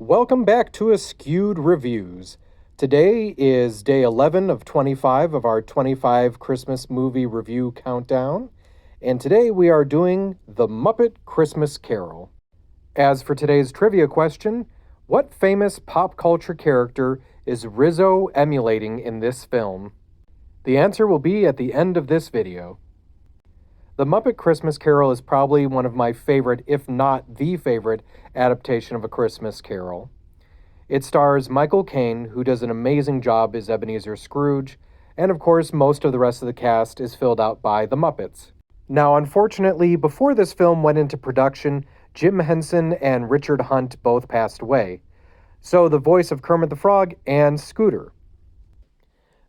Welcome back to Askewed Reviews. Today is day 11 of 25 of our 25 Christmas movie review countdown, and today we are doing The Muppet Christmas Carol. As for today's trivia question, what famous pop culture character is Rizzo emulating in this film? The answer will be at the end of this video. The Muppet Christmas Carol is probably one of my favorite, if not the favorite, adaptation of A Christmas Carol. It stars Michael Caine, who does an amazing job as Ebenezer Scrooge, and of course most of the rest of the cast is filled out by the Muppets. Now, unfortunately, before this film went into production, Jim Henson and Richard Hunt both passed away, so the voice of Kermit the Frog and Scooter.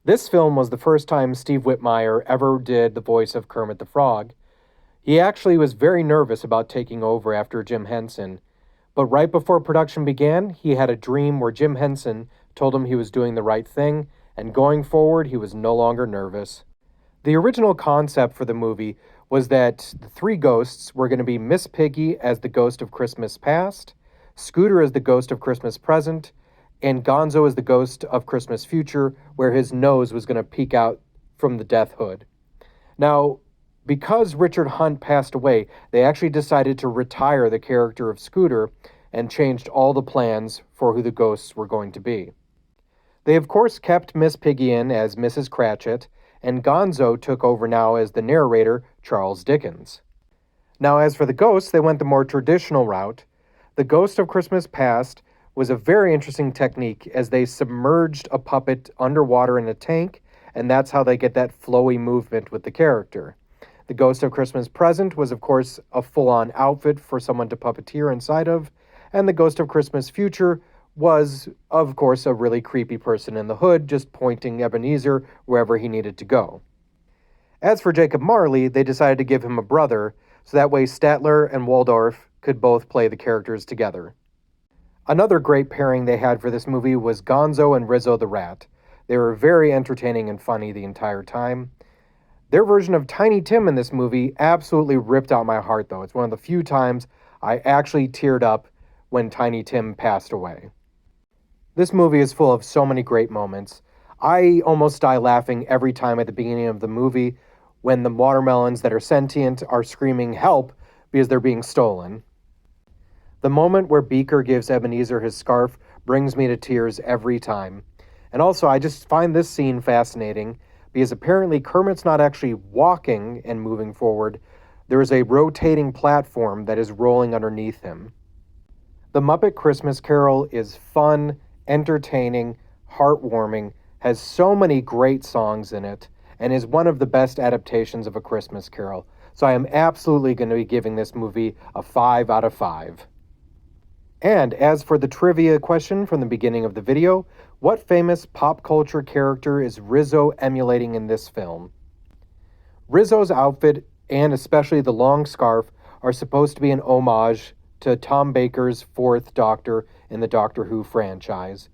This film was the first time Steve Whitmire ever did the voice of Kermit the Frog. He actually was very nervous about taking over after Jim Henson, but right before production began, he had a dream where Jim Henson told him he was doing the right thing, and going forward, he was no longer nervous. The original concept for the movie was that the three ghosts were going to be Miss Piggy as the ghost of Christmas past, Scooter as the ghost of Christmas present, and Gonzo as the ghost of Christmas future, where his nose was going to peek out from the death hood. Now, because Richard Hunt passed away, they actually decided to retire the character of Scooter and changed all the plans for who the ghosts were going to be. They, of course, kept Miss Piggy in as Mrs. Cratchit, and Gonzo took over now as the narrator, Charles Dickens. Now, as for the ghosts, they went the more traditional route. The Ghost of Christmas Past was a very interesting technique as they submerged a puppet underwater in a tank, and that's how they get that flowy movement with the character. The Ghost of Christmas Present was, of course, a full-on outfit for someone to puppeteer inside of, and the Ghost of Christmas Future was, of course, a really creepy person in the hood, just pointing Ebenezer wherever he needed to go. As for Jacob Marley, they decided to give him a brother, so that way Statler and Waldorf could both play the characters together. Another great pairing they had for this movie was Gonzo and Rizzo the Rat. They were very entertaining and funny the entire time. Their version of Tiny Tim in this movie absolutely ripped out my heart, though. It's one of the few times I actually teared up when Tiny Tim passed away. This movie is full of so many great moments. I almost die laughing every time at the beginning of the movie when the watermelons that are sentient are screaming help because they're being stolen. The moment where Beaker gives Ebenezer his scarf brings me to tears every time. And also, I just find this scene fascinating because apparently Kermit's not actually walking and moving forward. There is a rotating platform that is rolling underneath him. The Muppet Christmas Carol is fun, entertaining, heartwarming, has so many great songs in it, and is one of the best adaptations of A Christmas Carol. So I am absolutely going to be giving this movie a 5 out of 5. And as for the trivia question from the beginning of the video, what famous pop culture character is Rizzo emulating in this film? Rizzo's outfit, and especially the long scarf, are supposed to be an homage to Tom Baker's fourth Doctor in the Doctor Who franchise.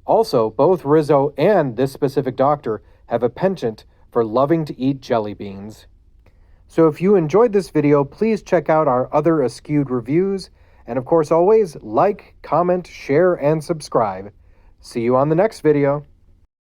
Also, both Rizzo and this specific Doctor have a penchant for loving to eat jelly beans. So if you enjoyed this video, please check out our other Askewed Reviews, and of course always like, comment, share, and subscribe. See you on the next video.